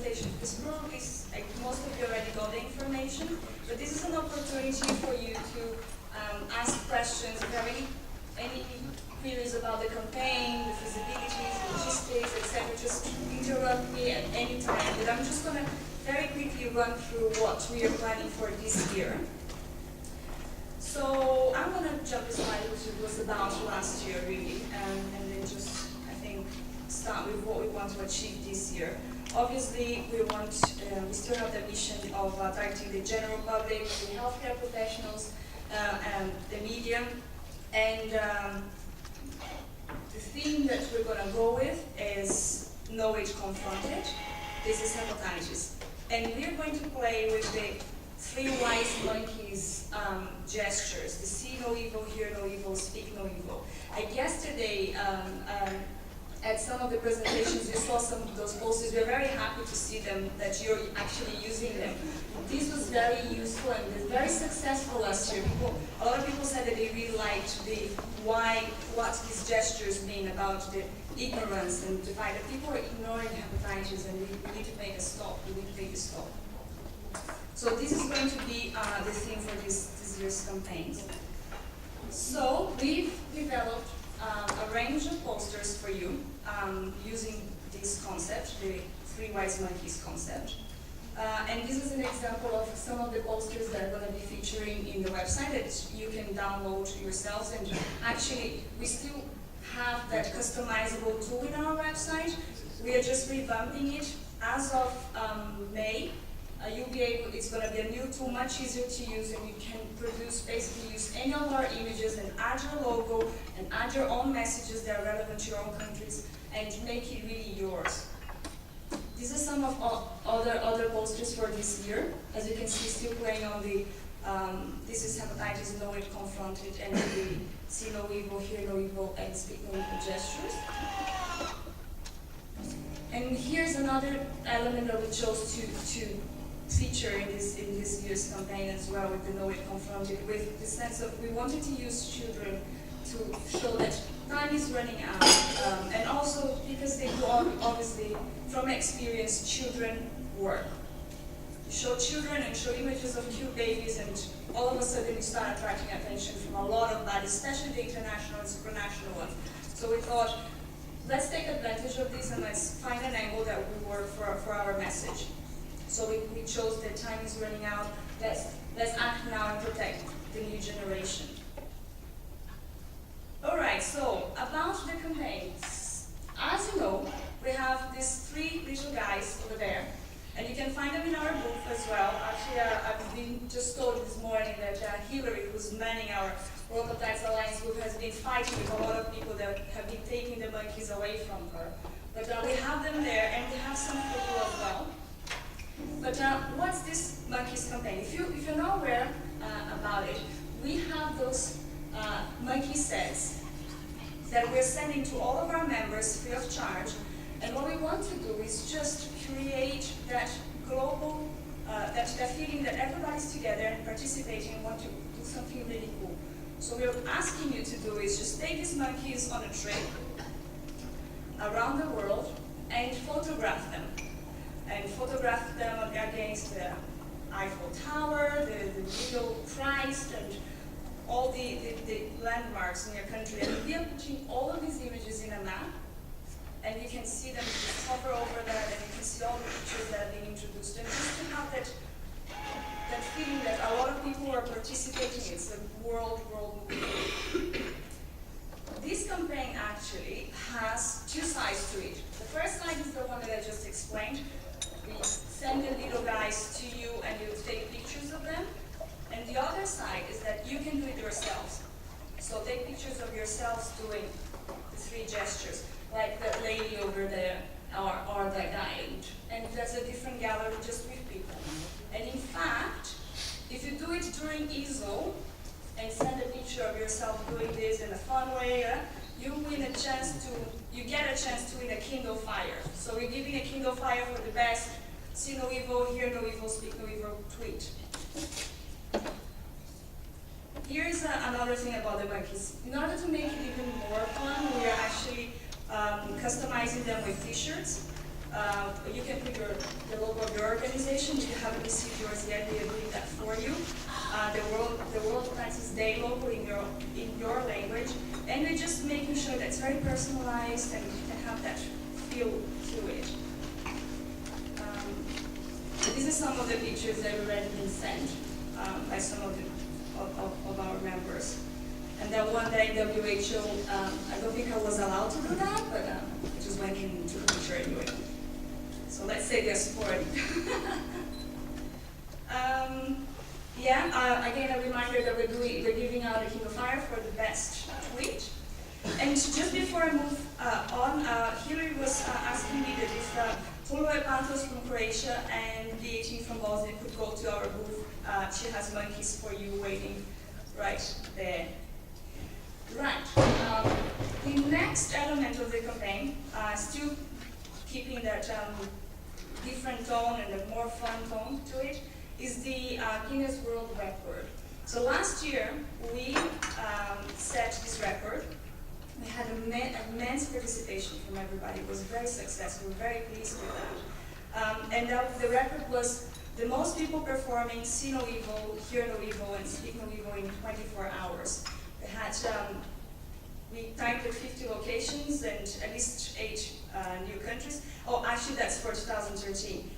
presentation, because probably like, most of you already got the information, but this is an opportunity for you to ask questions if you have any queries about the campaign, the feasibilities, logistics, etc. Just interrupt me at any time. But I'm just going to very quickly run through what we are planning for this year. So I'm going to jump a slide, which was about last year, really, and then just, I think, start with what we want to achieve this year. Obviously, we still have the mission of targeting the general public, the healthcare professionals, and the media. And the theme that we're going to go with is Know It, Confront It. This is hepatitis. And we're going to play with the three wise monkeys gestures, the see no evil, hear no evil, speak no evil. Like yesterday, at some of the presentations, you saw some of those posters. We're very happy to see them, that you're actually using them. This was very useful and very successful last year. A lot of people said that they really liked what these gestures mean about the ignorance and the fact that people are ignoring hepatitis, and we need to make a stop. We need to take a stop. So this is going to be the theme for this year's campaigns. So we've developed a range of posters for you using this concept, the three wise monkeys concept. And this is an example of some of the posters that are going to be featuring in the website that you can download yourselves. And actually, we still have that customizable tool in our website. We are just revamping it. As of May, you'll be able, it's going to be a new tool, much easier to use, and you can basically use any of our images and add your logo and add your own messages that are relevant to your own countries and make it really yours. These are some of other posters for this year. As you can see, still playing on the this is hepatitis, know it, confront it, and the see no evil, hear no evil, and speak no evil gestures. And here's another element that we chose to feature in this year's campaign as well, with the Know It, Confront It, with the sense of we wanted to use children to show that time is running out, and also because they do obviously from experience, children work. You show children and show images of cute babies, and all of a sudden you start attracting attention from a lot of bodies, especially the international and supranational ones. So we thought, let's take advantage of this and let's find an angle that will work for our message. So we chose that time is running out, let's act now and protect the new generation. Alright, so about the campaigns. As you know, we have these three little guys over there, and you can find them in our booth as well. Actually, I've been just told this morning that Hillary, who's manning our World Hepatitis Alliance group, has been fighting with a lot of people that have been taking the monkeys away from her. But we have them there, and we have some for you as well. But what's this monkeys campaign? If you're not aware about it, we have those monkey sets that we're sending to all of our members free of charge. And what we want to do is just create that global, that feeling that everybody's together and participating and want to do something really cool. So what we're asking you to do is just take these monkeys on a trip around the world and photograph them. And photograph them against the Eiffel Tower, the Little Christ, and all the landmarks in your country. And we are putting all of these images in a map, and you can see them, just hover over that, and you can see all the pictures that are being introduced. And just to have that feeling that a lot of people are participating, it's a world movement. This campaign actually has two sides to it. The first side is the one that I just explained. We send the little guys to you and you take pictures of them. And the other side is that you can do it yourselves. So take pictures of yourselves doing the three gestures, like that lady over there or that guy. And that's a different gallery just with people. And in fact, if you do it during ESO and send a picture of yourself doing this in a fun way, you get a chance to win a Kindle Fire. So we're giving a Kindle Fire for the best see no evil, hear no evil, speak no evil tweet. Here's another thing about the monkeys. In order to make it even more fun, we are actually customizing them with t-shirts. You can put the received yours yet, we are doing that for you. The World Hepatitis Day logo in your language, and we're just making sure that it's very personalized and you can have that feel to it. These are some of the pictures that have already been sent by some of our members. And that one day WHO, I don't think I was allowed to do that, but I just went in and took a picture anyway. So let's say they're supporting. Again, a reminder that we're giving out a King of Fire for the best tweet. And just before I move on, Hillary was asking me that if Pulve Pantos from Croatia and the 18 from Bosnia could go to our booth. She has monkeys for you waiting right there. Right. The next element of the campaign, still keeping that different tone and a more fun tone to it, is the Guinness World Record. So last year, we set this record. We had immense participation from everybody. It was very successful. We're very pleased with that. The record was the most people performing See No Evil, Hear No Evil, and Speak No Evil in 24 hours. We targeted 50 locations and at least 8 new countries. Oh, actually, that's for 2013.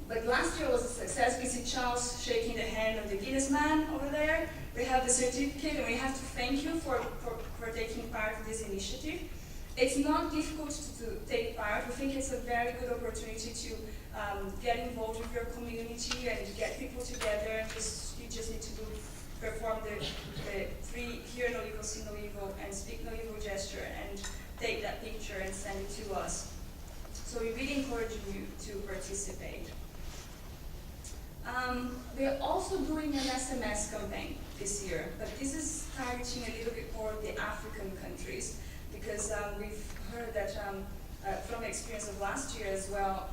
But last year was a success. We see Charles shaking the hand of the Guinness man over there. We have the certificate, and we have to thank you for taking part in this initiative. It's not difficult to take part. We think it's a very good opportunity to get involved with your community and get people together. You just need to perform the 3 Hear No Evil, See No Evil, and Speak No Evil gesture and take that picture and send it to us. So we really encourage you to participate. We're also doing an SMS campaign this year, but this is targeting a little bit more the African countries, because we've heard that from experience of last year as well,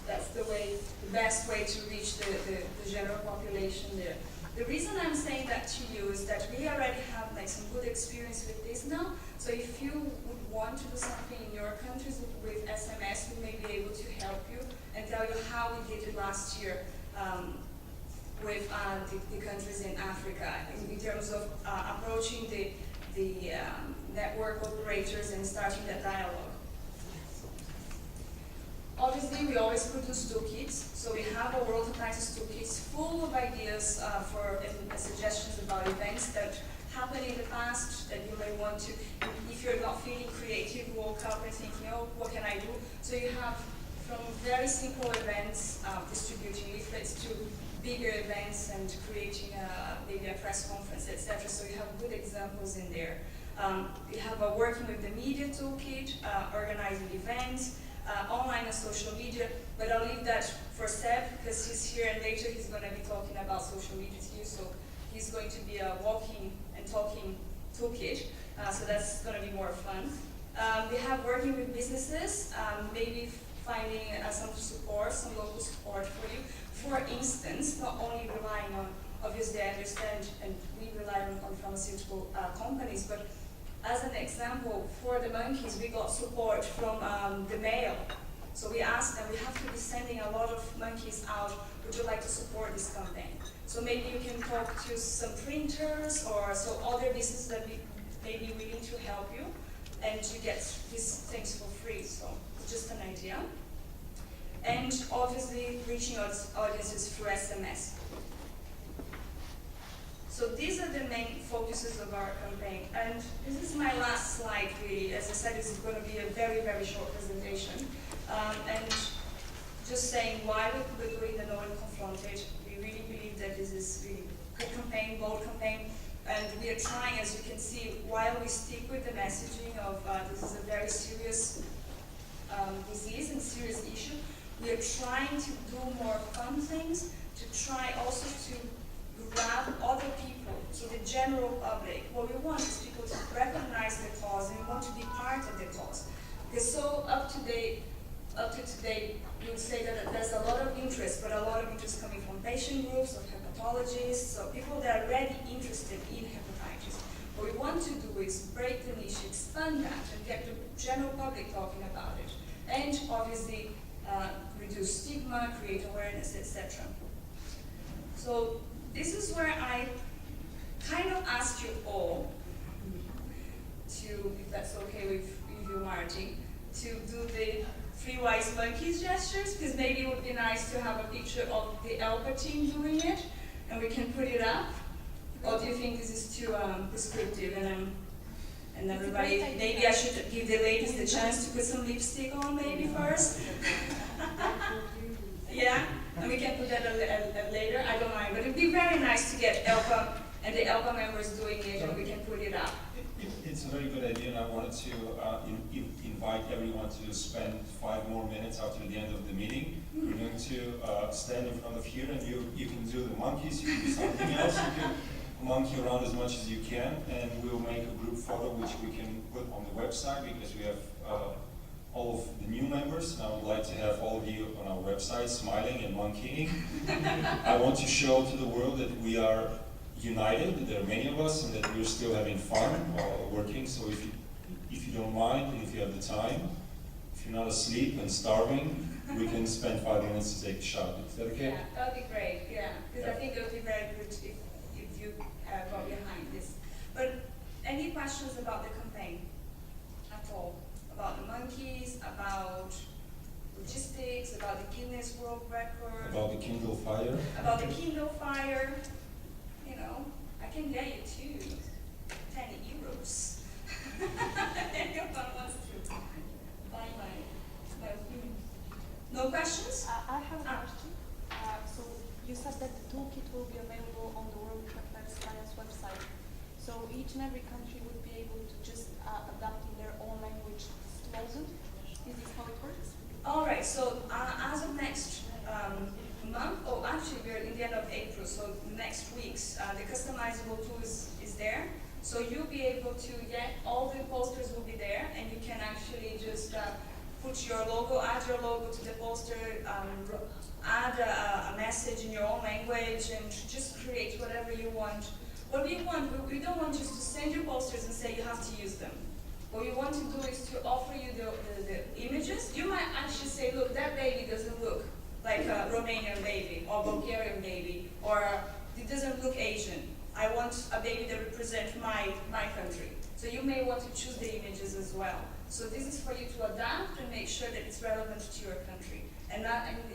that's the best way to reach the general population there. The reason I'm saying that to you is that we already have some good experience with this now. So if you would want to do something in your countries with SMS, we may be able to help you and tell you how we did it last year with the countries in Africa in terms of approaching the network operators and starting that dialogue. Obviously, we always produce toolkits, so we have a World Hepatitis toolkits full of ideas and suggestions about events that happened in the past that you may want to, if you're not feeling creative, walk up and thinking, oh, what can I do? So you have from very simple events, distributing leaflets, to bigger events and creating maybe a press conference, etc. So you have good examples in there. We have a working with the media toolkit, organizing events, online and social media, but I'll leave that for Seb because he's here and later he's going to be talking about social media to you, so he's going to be a walking and talking toolkit, so that's going to be more fun. We have working with businesses, maybe finding some support, some local support for you. For instance, not only relying on, obviously I understand, and we rely on pharmaceutical companies, but as an example, for the monkeys, we got support from the mail. So we asked them, we have to be sending a lot of monkeys out, would you like to support this campaign? So maybe you can talk to some printers or so other businesses that may be willing to help you and to get these things for free. So just an idea. And obviously reaching audiences through SMS. So these are the main focuses of our campaign. And this is my last slide, really. As I said, this is going to be a very, very short presentation. And just saying why we're doing the Know and Confronted. We really believe that this is really a good campaign, bold campaign. And we are trying, as you can see, while we stick with the messaging of this is a very serious disease and serious issue, we are trying to do more fun things, to try also to grab other people, so the general public. What we want is people to recognize the cause and we want to be part of the cause. Because so up to today, we would say that there's a lot of interest, but a lot of interest coming from patient groups, of hepatologists, so people that are already interested in hepatitis. What we want to do is break the niche, expand that, and get the general public talking about it. And obviously, reduce stigma stigma, create awareness, etc. So this is where I kind of asked you all to, if that's okay with you, Margie, to do the 3 wise monkeys gestures, because maybe it would be nice to have a picture of the ELPA team doing it, and we can put it up. Or do you think this is too prescriptive and everybody, maybe I should give the ladies the chance to put some lipstick on maybe first? Yeah, and we can put that later, I don't mind, but it'd be very nice to get ELPA and the ELPA members doing it, and we can put it up. It's a very good idea, and I wanted to invite everyone to spend 5 more minutes after the end of the meeting. We're going to stand in front of here, and you can do the monkeys, you can do something else, you can monkey around as much as you can, and we'll make a group photo which we can put on the website, because we have all of the new members, and I would like to have all of you on our website smiling and monkeying. I want to show to the world that we are united, that there are many of us, and that we're still having fun while working. So if you don't mind, and if you have the time, if you're not asleep and starving, we can spend 5 minutes to take a shot. Is that okay? Yeah, that would be great, yeah. Because I think it would be very good if you go behind this. But any questions about the campaign at all? About the monkeys, about logistics, about the Guinness World Record? About the Kindle Fire? About the Kindle Fire. You know, I can get you too. 10 euros. Anyone wants to buy my opinion. No questions? I have a question. So you said that the toolkit will be available on the World Hepatitis Alliance website. So each and every country would be able to just adapt in their own language slogan. Is this how it works? All right. So as of next month, oh, actually we're in the end of April. So next week's the customizable tool is there. So you'll be able to get all the posters will be there, and you can actually just put your logo, add your logo to the poster, add a message in your own language, and just create whatever you want. What we want, we don't want just to send you posters and say you have to use them. What we want to do is to offer you the images. You might actually say, look, that baby doesn't look like a Romanian baby, or Bulgarian baby, or it doesn't look Asian. I want a baby that represents my country. So you may want to choose the images as well. So this is for you to adapt and make sure that it's relevant to your country. And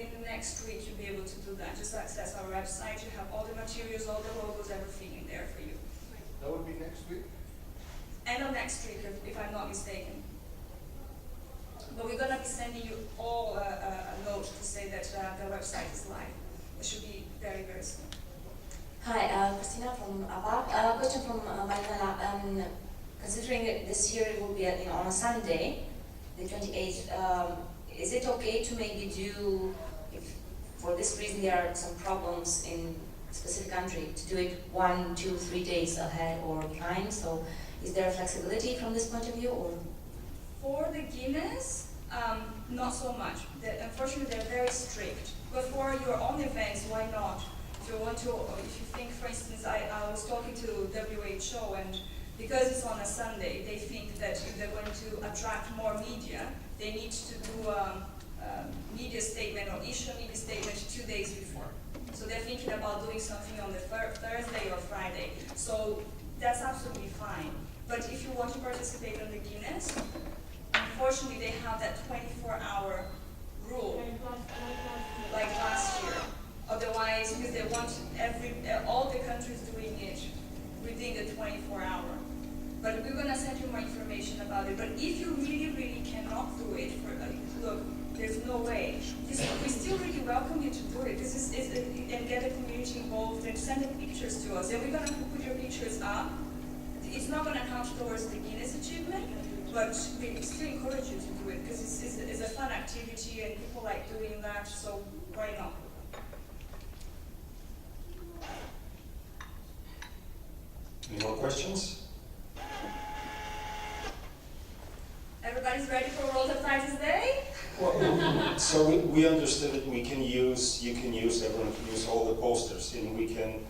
in the next week you'll be able to do that. Just access our website. You have all the materials, all the logos, everything in there for you. That would be next week? End of next week, if I'm not mistaken. But we're going to be sending you all a note to say that the website is live. It should be very, very soon. Hi, Christina from ELPA. Question from Manuela. Considering that this year it will be on a Sunday, the 28th, is it okay to maybe do, if for this reason there are some problems in a specific country, to do it 1, 2, 3 days ahead or behind? So is there flexibility from this point of view? Or? For the Guinness, not so much. Unfortunately, they're very strict. But for your own events, why not? If you think, for instance, I was talking to WHO, and because it's on a Sunday, they think that if they're going to attract more media, they need to do a media statement or issue a media statement 2 days before. So they're thinking about doing something on the Thursday or Friday. So that's absolutely fine. But if you want to participate in the Guinness, unfortunately they have that 24-hour rule, like last year. Otherwise, because they want all the countries doing it within the 24-hour. But we're going to send you more information about it. But if you really, really cannot do it, look, there's no way. We still really welcome you to do it. And get the community involved and send the pictures to us. And we're going to put your pictures up. It's not going to count towards the Guinness achievement, but we still encourage you to do it because it's a fun activity and people like doing that. So why not? Any more questions? Everybody's ready for World Hepatitis Day? Well, so we understood that everyone can use all the posters, and we can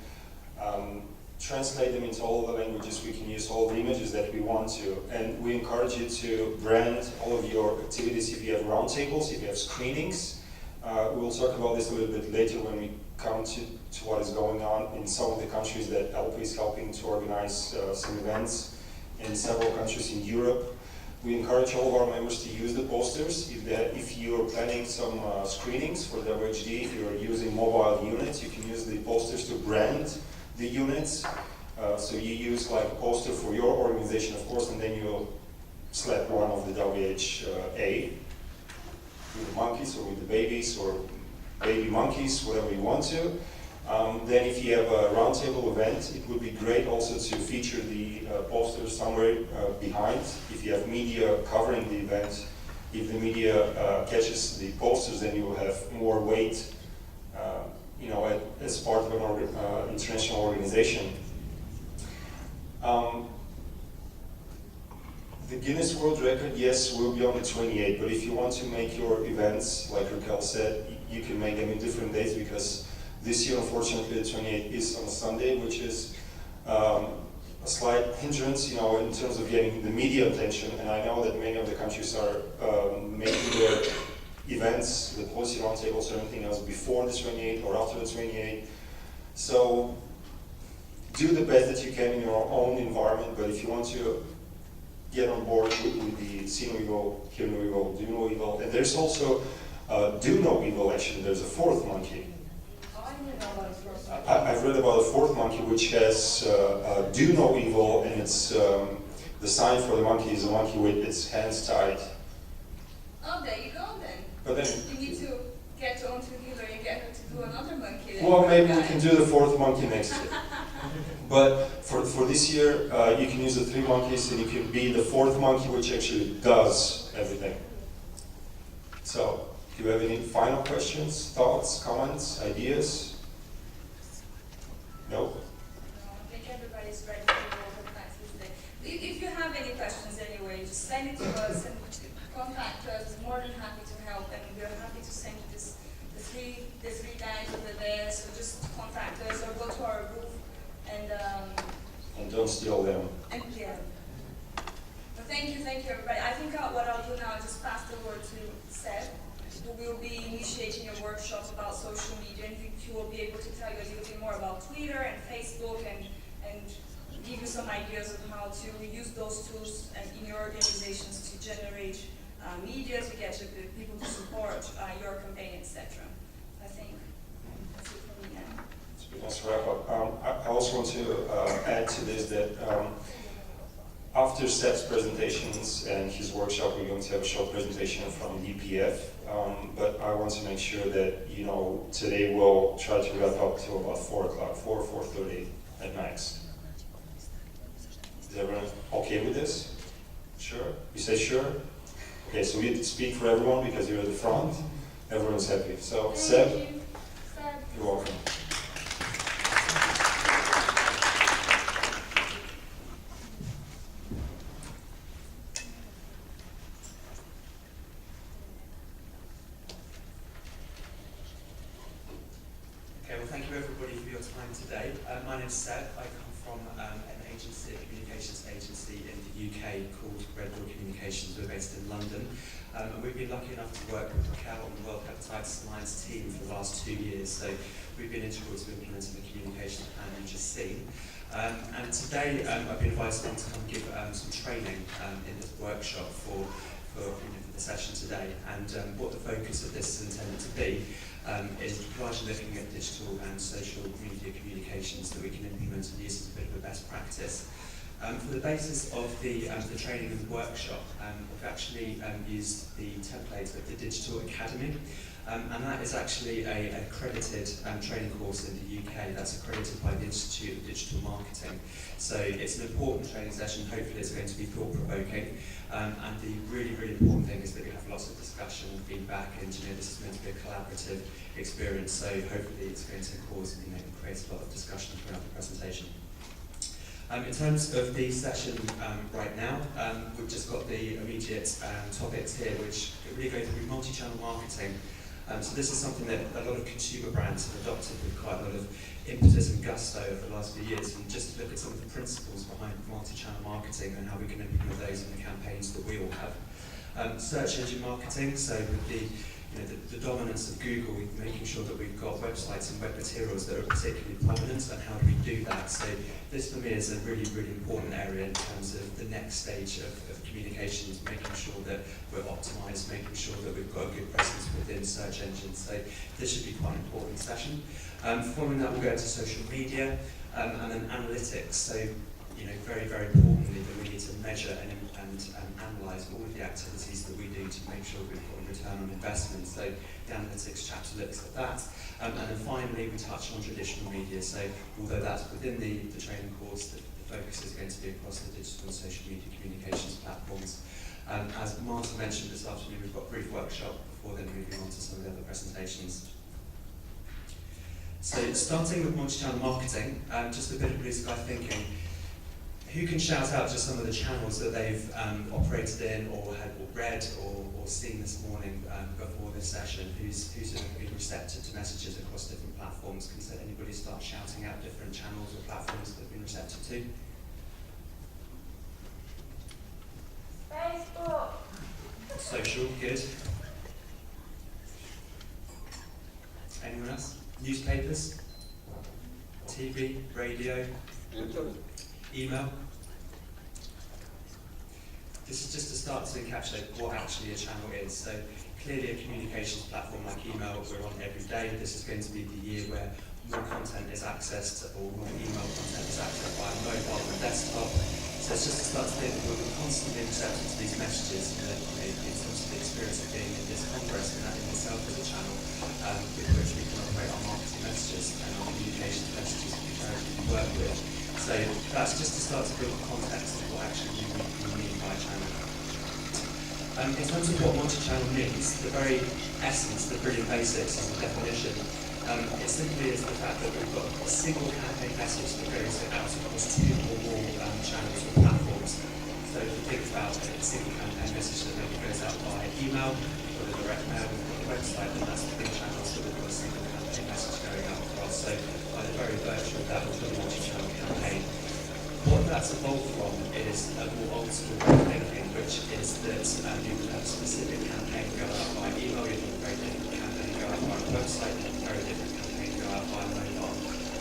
translate them into all the languages. We can use all the images that we want to, and we encourage you to brand all of your activities. If you have roundtables, if you have screenings, We'll talk about this a little bit later when we come to what is going on in some of the countries that ELPA is helping to organize some events in several countries in Europe. We encourage all of our members to use the posters. If you're planning some screenings for WHD, if you're using mobile units, you can use the posters to brand the units. So you use like a poster for your organization, of course, and then you'll select one of the WHA with the monkeys or with the babies or baby monkeys, whatever you want to. Then if you have a roundtable event, it would be great also to feature the poster somewhere behind. If you have media covering the event, if the media catches the posters, then you will have more weight, as part of an international organization. The Guinness World Record, yes, will be on the 28th, but if you want to make your events, like Raquel said, you can make them in different days, because this year, unfortunately, the 28th is on a Sunday, which is a slight hindrance, in terms of getting the media attention. And I know that many of the countries are making their events, the policy roundtables, or anything else before the 28th or after the 28th. So do the best that you can in your own environment, but if you want to get on board with the See No Evil, Hear No Evil, Do No Evil, and there's also Do No Evil, actually, there's a fourth monkey. I've read about a fourth monkey which has Do No Evil, and it's the sign for the monkey is a monkey with its hands tied. Oh, there you go then. But then You need to get on to Healer and get her to do another monkey. Then. well, maybe we can do the fourth monkey next year. But for this year, you can use the three monkeys, and you can be the fourth monkey, which actually does everything. So, do you have any final questions, thoughts, comments, ideas? No? I think everybody's ready to go for Hepatitis Day. If you have any questions anyway, just send it to us and contact us. We're more than happy to help, and we're happy to send you the three guys over there. So just contact us or go to our booth and don't steal them. And yeah. But thank you everybody. I think what I'll do now is just pass the word to Seb, who will be initiating a workshop about social media, and he will be able to tell you a little bit more about Twitter and Facebook and give you some ideas of how to use those tools in your organizations to generate media, to get people to support your campaign, etc. I think that's it for me now. Let's wrap up. I also want to add to this that after Seb's presentations and his workshop, we're going to have a short presentation from DPF. But I want to make sure that, today we'll try to wrap up till about 4 o'clock, 4:30 at max. Is everyone okay with this? Sure? You say sure? Okay, so we speak for everyone because you're at the front. Everyone's happy. So, Seb, you're welcome. Thank you everybody for your time today. My name's Seb. I come from an agency, a communications agency in the UK called Red Door Communications. We're based in London. And we've been lucky enough to work with Raquel on the World Hepatitis Alliance team for the last 2 years. So we've been integral to implementing the communications plan you've just seen. And today I've been invited on to come give some training in this workshop for the session today. And what the focus of this is intended to be is largely looking at digital and social media communications that we can implement and use as a bit of a best practice. For the basis of the training and the workshop, we've actually used the template of the Digital Academy, and that is actually an accredited training course in the UK that's accredited by the Institute of Digital Marketing. So it's an important training session. Hopefully it's going to be thought-provoking, and the really, really important thing is that we have lots of discussion and feedback, and this is meant to be a collaborative experience, so hopefully it's going to cause and create a lot of discussion throughout the presentation. In terms of the session right now, we've just got the immediate topics here, which really go through multi-channel marketing. So this is something that a lot of consumer brands have adopted with quite a lot of impetus and gusto over the last few years, and just look at some of the principles behind multi-channel marketing and how we can implement those in the campaigns that we all have. Search engine marketing, so with the the dominance of Google, making sure that we've got websites and web materials that are particularly prominent, and how do we do that? So this for me is a really, really important area in terms of the next stage of communications, making sure that we're optimised, making sure that we've got a good presence within search engines. So this should be quite an important session. Following that, we'll go to social media and then analytics. So, very, very importantly, that we need to measure and analyse all of the activities that we do to make sure we've got a return on investment. So the analytics chapter looks at that. And then finally, we touch on traditional media. So although that's within the training course, the focus is going to be across the digital and social media communications platforms. As Martha mentioned this afternoon, we've got a brief workshop before then moving on to some of the other presentations. So starting with multi-channel marketing, just a bit of blue sky thinking. Who can shout out just some of the channels that they've operated in or had read or seen this morning before this session? Who's been receptive to messages across different platforms? Can anybody start shouting out different channels or platforms that they've been receptive to? Facebook. Social, good. Anyone else? Newspapers? TV? Radio? Email? This is just to start to encapsulate what actually a channel is. So clearly a communications platform like email we're on every day. This is going to be the year where more content is accessed, or more email content is accessed by mobile and desktop. So it's just to start to think that we're constantly receptive to these messages in terms of the experience of being in this congress, and that in itself is a channel with which we can operate our marketing messages and our communications messages that we work with. So that's just to start to build context of what actually we mean by channel. In terms of what multi-channel means, the very essence, the brilliant basics of the definition, it simply is the fact that we've got a single campaign message that goes out across two or more channels or platforms. So if you think about a single campaign message that maybe goes out via email, or a direct mail, or a website, then that's the big channels that we've got a single campaign message going out across. So by the very virtue of that, we've got a multi-channel campaign. What that's evolved from is a more old school way of thinking, which is that you would have a specific campaign go out by email, you have a very different campaign go out by a website, and a very different campaign go out by mobile.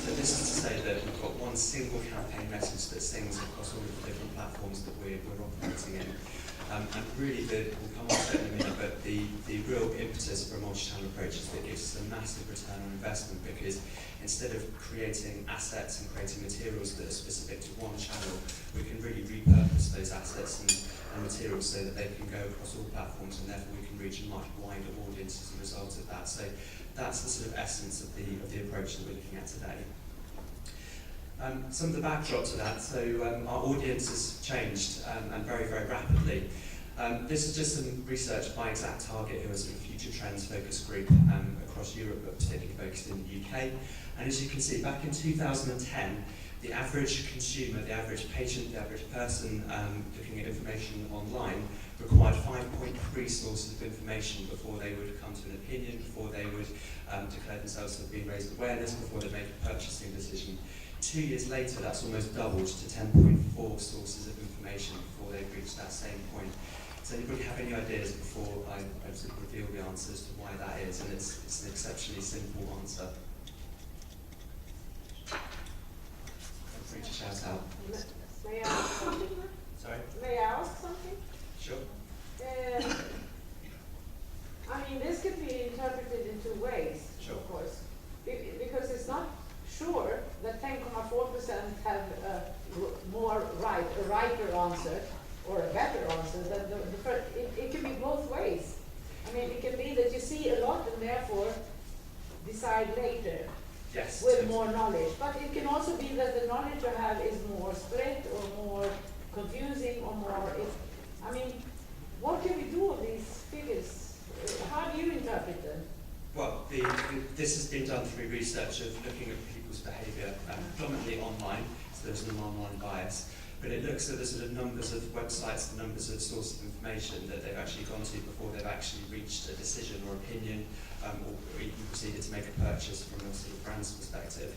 So this is to say that we've got one single campaign message that sings across all of the different platforms that we're operating in. And really, we'll come on to it in a minute, but the real impetus for a multi-channel approach is that it gives us a massive return on investment, because instead of creating assets and creating materials that are specific to one channel, we can really repurpose those assets and materials so that they can go across all platforms, and therefore we can reach a much wider audience as a result of that. So that's the sort of essence of the approach that we're looking at today. Some of the backdrop to that, so our audience has changed and very, very rapidly. This is just some research by Exact Target, who is a future trends focus group across Europe, but particularly focused in the UK. And as you can see, back in 2010, the average consumer, the average patient, the average person looking at information online required 5.3 sources of information before they would come to an opinion, before they would declare themselves to have been raised awareness, before they make a purchasing decision. 2 years later, that's almost doubled to 10.4 sources of information before they've reached that same point. Does anybody have any ideas before I sort of reveal the answers to why that is? And it's an exceptionally simple answer. Feel free to shout out. May I ask something? Sorry? May I ask something? Sure. I mean, this could be interpreted in two ways, Sure. of course. Because it's not sure that 10.4% have a righter answer or a better answer than the first. It can be both ways. I mean, it can be that you see a lot and therefore decide later Yes. with more knowledge. But it can also be that the knowledge you have is more split or more confusing or more. I mean, what can we do with these figures? How do you interpret them? Well, this has been done through research of looking at people's behaviour, predominantly online, so there's an online bias. But it looks at the sort of numbers of websites, the numbers of sources of information that they've actually gone to before they've actually reached a decision or opinion, or even proceeded to make a purchase from a sort of brand's perspective.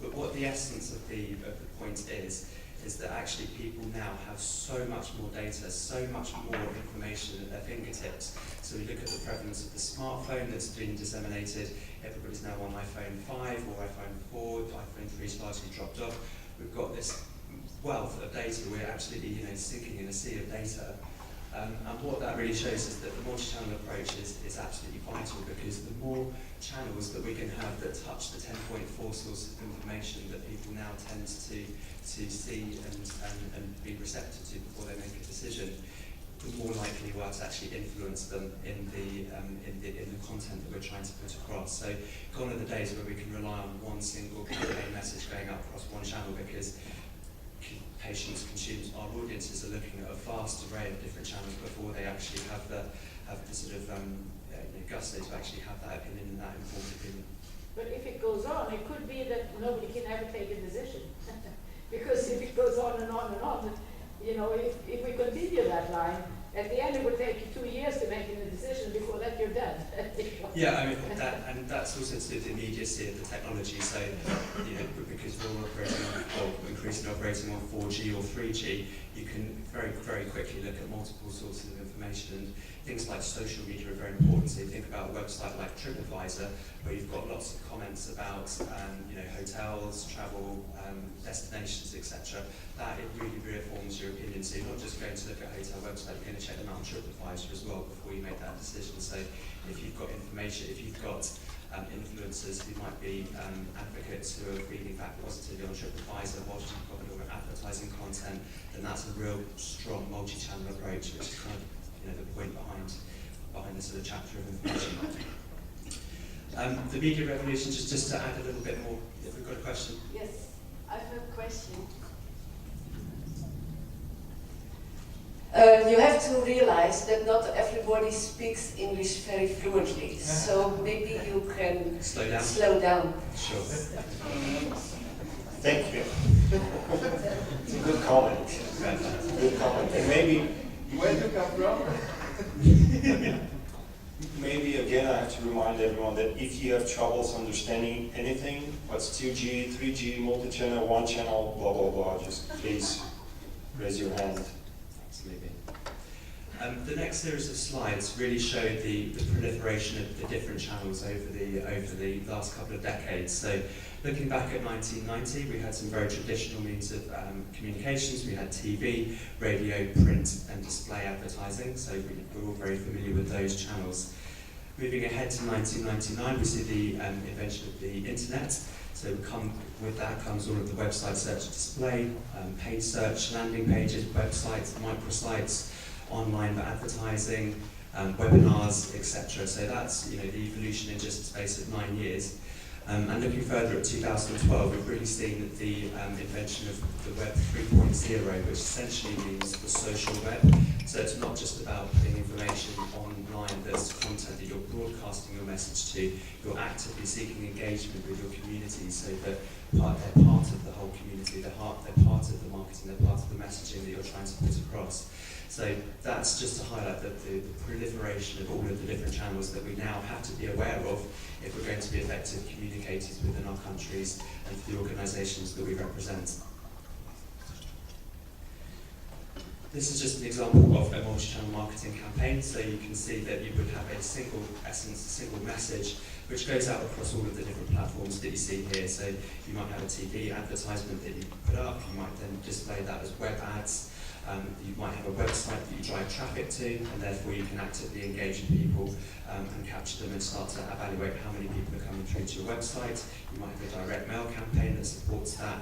But what the essence of the point is is that actually people now have so much more data, so much more information at their fingertips. So we look at the prevalence of the smartphone that's been disseminated. Everybody's now on iPhone 5 or iPhone 4, iPhone 3's largely dropped off. We've got this wealth of data. We're absolutely, sinking in a sea of data. And what that really shows is that the multi-channel approach is absolutely vital, because the more channels that we can have that touch the 10.4 sources of information that people now tend to see and be receptive to before they make a decision, the more likely we are to actually influence them in the content that we're trying to put across. So gone are the days where we can rely on one single campaign message going out across one channel, because patients, consumers, our audiences are looking at a vast array of different channels before they actually have the sort of gusto to actually have that opinion and that informed opinion. But if it goes on, it could be that nobody can ever take a decision. Because if it goes on and on and on, if we continue that line, at the end it would take you 2 years to make a decision. Before that, you're done. Yeah, I mean, that's also to do with the immediacy of the technology. So, because we're operating or increasingly operating on 4G or 3G, you can very, very quickly look at multiple sources of information, and things like social media are very important. So you think about a website like TripAdvisor, where you've got lots of comments about, hotels, travel, destinations, etc. That it really reaffirms your opinion. So you're not just going to look at a hotel website, you're going to check them out on TripAdvisor as well before you make that decision. So if you've got information, if you've got influencers who might be advocates who are feeding back positively on TripAdvisor whilst you've got your advertising content, then that's a real strong multi-channel approach, which is kind of the point behind the sort of chapter of information. The media revolution, just to add a little bit more, if we've got a question. Yes, I have a question. You have to realize that not everybody speaks English very fluently, so maybe you can slow down. Sure. Thank you. It's a good comment. Good comment. And maybe... Where do you come from? Maybe again I have to remind everyone that if you have troubles understanding anything, what's 2G, 3G, multi-channel, one channel, blah, blah, blah, just please raise your hand. Absolutely. The next series of slides really show the proliferation of the different channels over the last couple of decades. So looking back at 1990, we had some very traditional means of communications. We had TV, radio, print and display advertising, so we're all very familiar with those channels. Moving ahead to 1999, we see the invention of the internet. So with that comes all of the website search and display, page search, landing pages, websites, microsites, online advertising, webinars, etc. So that's the evolution in just a space of 9 years. And looking further at 2012, we've really seen that the invention of the Web 3.0, which essentially means the social web. So it's not just about putting information online that's content that you're broadcasting your message to, you're actively seeking engagement with your community, so that they're part of the whole community, they're part of the marketing, they're part of the messaging that you're trying to put across. So that's just to highlight the proliferation of all of the different channels that we now have to be aware of if we're going to be effective communicators within our countries and for the organisations that we represent. This is just an example of a multi-channel marketing campaign, so you can see that you would have a single essence, a single message, which goes out across all of the different platforms that you see here. So you might have a TV advertisement that you put up, you might then display that as web ads. You might have a website that you drive traffic to, and therefore you can actively engage with people and capture them and start to evaluate how many people are coming through to your website. You might have a direct mail campaign that supports that,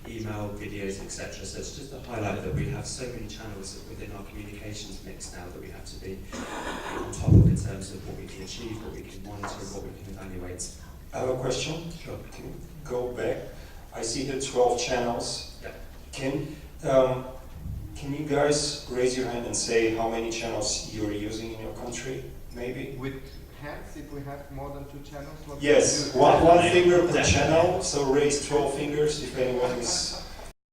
email, videos, etc. So it's just a highlight that we have so many channels within our communications mix now that we have to be on top of in terms of what we can achieve, what we can monitor, and what we can evaluate. I have a question. Sure. Can you go back? I see here 12 channels. Yeah. Can you guys raise your hand and say how many channels you're using in your country, maybe? With hands, if we have more than 2 channels? Yes, one finger per channel, so raise 12 fingers if anyone is